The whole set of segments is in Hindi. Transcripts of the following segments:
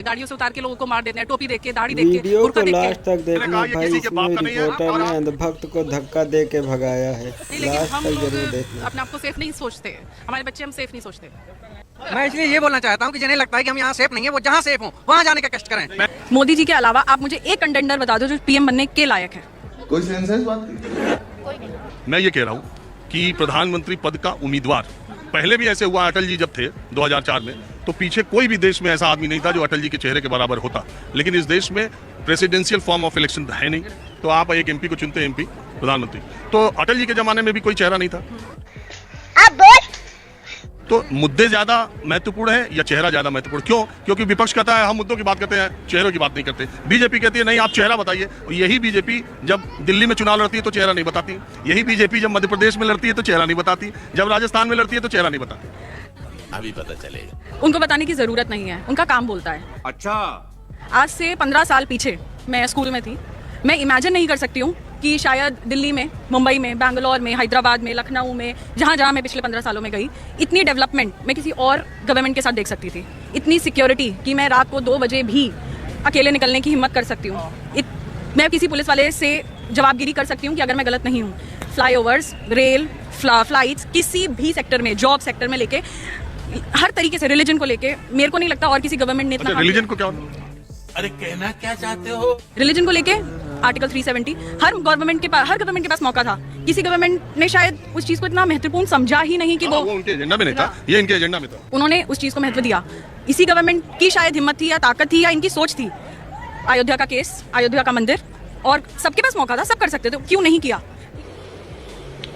गाड़ियों से उतार के लोगों को मार देते हैं, टोपी देख के, दाढ़ी देख के, वीडियो बुर्का को देख लास्ट के। तक देखना भाई, इसमें रिपोर्टर ने अंधभक्त को धक्का दे के भगाया है। लेकिन लास्ट हम तक लोग जरूर देखना। अपने आप को सेफ नहीं सोचते, हमारे बच्चे हम सेफ नहीं सोचते। मैं इसलिए ये बोलना चाहता हूँ कि जिन्हें लगता है कि हम यहाँ सेफ नहीं है, वो जहाँ सेफ हो वहाँ जाने का कष्ट करें। मोदी जी के अलावा आप मुझे एक कंटेंडर बता दो जो पीएम बनने के लायक है। कोई सेंस है इस बात की? मैं ये कह रहा हूँ कि प्रधानमंत्री पद का उम्मीदवार पहले भी ऐसे हुआ, अटल जी जब थे 2004 में, तो पीछे कोई भी देश में ऐसा आदमी नहीं था जो अटल जी के चेहरे के बराबर होता। लेकिन इस देश में प्रेसिडेंशियल फॉर्म ऑफ इलेक्शन है नहीं, तो आप एक एमपी को चुनते हैं एमपी प्रधानमंत्री। तो अटल जी के जमाने में भी कोई चेहरा नहीं था। तो मुद्दे ज्यादा महत्वपूर्ण है या चेहरा ज्यादा महत्वपूर्ण? क्यों? क्योंकि विपक्ष कहता है हम मुद्दों की बात करते हैं, चेहरों की बात नहीं करते। बीजेपी कहती है नहीं, आप चेहरा बताइए। यही बीजेपी जब दिल्ली में चुनाव लड़ती है तो चेहरा नहीं बताती, यही बीजेपी जब मध्य प्रदेश में लड़ती है तो चेहरा नहीं बताती, जब राजस्थान में लड़ती है तो चेहरा नहीं बताती। अभी पता चलेगा। उनको बताने की जरूरत नहीं है, उनका काम बोलता है। अच्छा, आज से 15 साल पीछे मैं स्कूल में थी, मैं इमेजिन नहीं कर सकती हूँ कि शायद दिल्ली में, मुंबई में, बैंगलोर में, हैदराबाद में, लखनऊ में, जहाँ जहाँ मैं पिछले 15 सालों में गई, इतनी डेवलपमेंट मैं किसी और गवर्नमेंट के साथ देख सकती थी। इतनी सिक्योरिटी कि मैं रात को 2 बजे भी अकेले निकलने की हिम्मत कर सकती हूँ। मैं किसी पुलिस वाले से जवाबगिरी कर सकती हूँ कि अगर मैं गलत नहीं हूँ। फ्लाईओवर्स, रेल, फ्लाइट्स, किसी भी सेक्टर में, जॉब सेक्टर में लेके, हर तरीके से, रिलीजन को लेके मेरे को नहीं लगता और किसी गवर्नमेंट ने इतना। रिलीजन को क्या? अरे कहना क्या चाहते हो? रिलीजन को लेके आर्टिकल 370 हर गवर्नमेंट के पास मौका था। किसी गवर्नमेंट ने शायद उस चीज को इतना महत्वपूर्ण समझा ही नहीं कि वो उनके एजेंडा में नहीं था, ये इनके एजेंडा में था। उन्होंने उस चीज को महत्व दिया। इसी गवर्नमेंट की शायद हिम्मत थी या ताकत थी या इनकी सोच थी। अयोध्या का केस, अयोध्या का मंदिर, और सबके पास मौका था, सब कर सकते थे, क्यों नहीं किया?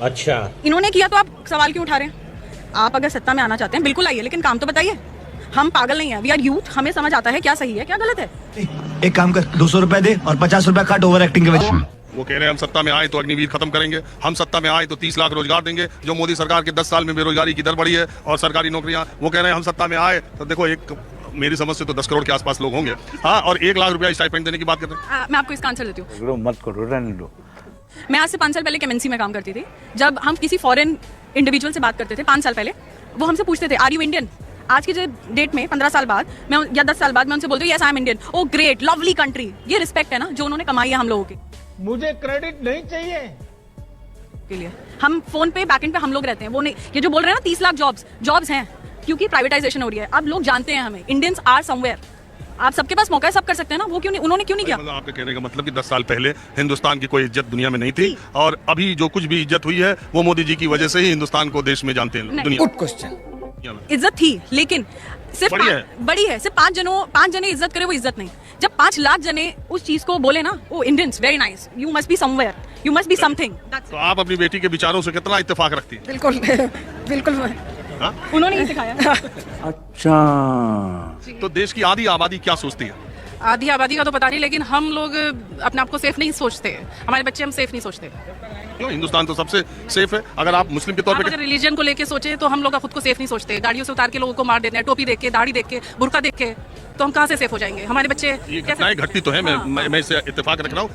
अच्छा, इन्होंने किया तो आप सवाल क्यों उठा रहे हैं? आप अगर सत्ता में आना चाहते हैं बिल्कुल आइए, लेकिन काम तो बताइए। हम पागल नहीं है, वी आर यूथ, हमें समझ आता है क्या सही है क्या गलत है। एक काम कर, 200 रुपए दे और 50 रुपए काट ओवर एक्टिंग के वजह। वो कह रहे हैं हम सत्ता में आए तो अग्निवीर खत्म करेंगे, हम सत्ता में आए तो 30 लाख रोजगार देंगे। जो मोदी सरकार के 10 साल में बेरोजगारी की दर बढ़ी है और सरकारी नौकरियां, वो कह रहे हैं हम सत्ता में आए तो देखो, एक मेरी समझ से तो 10 करोड़ के आसपास लोग होंगे, हाँ, और 1 लाख रुपया स्टाइपेंड देने की बात कर रहे हैं। मैं आपको इसका आंसर देती हूँ। मत करो, रहने दो। मैं आज से 5 साल पहले केमेंसी में काम करती थी। जब हम किसी फॉरेन इंडिविजुअल से बात करते थे 5 साल पहले, वो हमसे पूछते थे आर यू इंडियन। आज की जो डेट में 15 साल बाद मैं या 10 साल बाद मैं उनसे बोलती हूँ yes I am Indian. Oh great, lovely country. ये रिस्पेक्ट है ना जो उन्होंने कमाई है हम लोगों की। मुझे क्रेडिट नहीं चाहिए के लिए हम फोन पे बैकएंड पे हम लोग रहते हैं, वो नहीं। ये जो बोल रहे हैं ना 30 लाख जॉब्स हैं क्योंकि प्राइवेटाइजेशन हो रही है। अब लोग जानते हैं हमें, इंडियंस आर समवेयर। आप सबके पास मौका है, सब कर सकते हैं ना, वो क्यों नहीं, उन्होंने क्यों नहीं किया? आपके कहने का मतलब कि 10 साल पहले हिंदुस्तान की कोई इज्जत दुनिया में नहीं थी और अभी जो कुछ भी इज्जत हुई है वो मोदी जी की वजह से ही हिंदुस्तान को देश में जानते हैं दुनिया। Good question. इज्जत थी, लेकिन सिर्फ बड़ी है, सिर्फ 5 जने इज्जत करे वो इज्जत नहीं। जब 5 लाख जने उस चीज को बोले ना, oh Indians very nice, you must be somewhere, you must be something. तो आप अपनी बेटी के विचारों से कितना इत्तेफाक रखती है? बिल्कुल बिल्कुल, उन्होंने ही सिखाया। अच्छा, तो देश की आधी आबादी क्या सोचती है? आधी आबादी का तो पता नहीं, लेकिन हम लोग अपने आप को सेफ नहीं सोचते, हमारे बच्चे हम सेफ नहीं सोचते। क्यों? हिंदुस्तान तो सबसे सेफ है। अगर आप मुस्लिम के तौर पे, अगर रिलीजन को लेके सोचे तो हम लोग खुद को सेफ नहीं सोचते। गाड़ियों से उतार के लोगों को मार देते हैं, टोपी देख के, दाढ़ी देख के, बुर्का देख के, तो हम कहाँ से सेफ हो जाएंगे? हमारे बच्चे ये घटनाएं घटती तो है, मैं इससे इत्तेफाक रख रहा हूँ।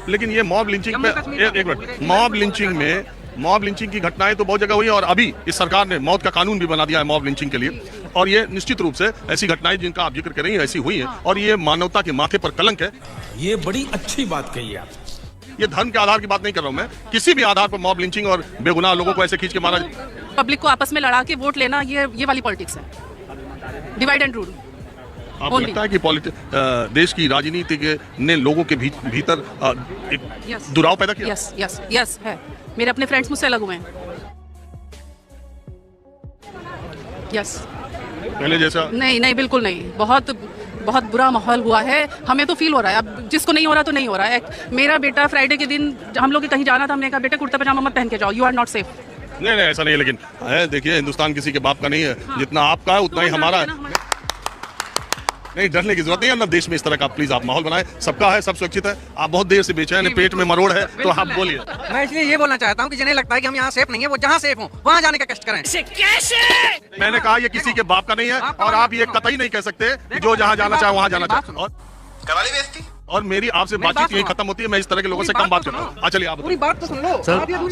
लेकिन ये मॉब लिंचिंग पे, एक मिनट, मॉब लिंचिंग की घटनाएं तो बहुत जगह हुई है और अभी इस सरकार ने मौत का कानून भी बना दिया है मॉब लिंचिंग के लिए। और ये निश्चित रूप से ऐसी घटनाएं जिनका आप जिक्र करेंगे ऐसी हुई हैं और ये मानवता के माथे पर कलंक है। ये बड़ी अच्छी बात कही आप। ये धर्म के आधार की बात नहीं कर रहा हूं मैं, किसी भी आधार पर मॉब लिंचिंग और बेगुनाह लोगों को ऐसे खींच के मारा। पब्लिक को आपस में लड़ा के वोट लेना, ये वाली पॉलिटिक्स है, डिवाइड एंड रूल। आपको लगता है कि देश की राजनीति के ने लोगों के भीतर एक दुराव पैदा किया? यस है। मेरे अपने फ्रेंड्स मुझसे अलग हुए हैं। यस, पहले जैसा नहीं, बिल्कुल नहीं। बहुत बुरा माहौल हुआ है, हमें तो फील हो रहा है। अब जिसको नहीं हो रहा तो नहीं हो रहा है। मेरा बेटा फ्राइडे के दिन हम लोग कहीं जाना था, हमने कहा बेटा कुर्ता पजामा मत पहन के जाओ, यू आर नॉट सेफ। नहीं ऐसा नहीं है, लेकिन देखिए हिंदुस्तान किसी के बाप का नहीं है। जितना आपका है उतना ही हमारा है। नहीं, डरने की जरूरत नहीं है ना देश में इस तरह का। प्लीज आप माहौल बनाएं, सबका है, सब सुरक्षित है। आप बहुत देर से बेचैन है, पेट में मरोड़ है, तो आप बोलिए। मैं इसलिए ये बोलना चाहता हूँ कि जिन्हें लगता है कि हम यहाँ सेफ नहीं है, वो जहाँ सेफ हो वहाँ जाने का कष्ट करें। मैंने कहा ये किसी के बाप का नहीं है और आप ये कतई नहीं कह सकते जो जहाँ जाना चाहे वहाँ जाना चाहे। और मेरी आपसे बातचीत यही खत्म होती है। मैं इस तरह के लोगों से कम बात करता हूँ। चलिए आप पूरी बात तो सुन लो।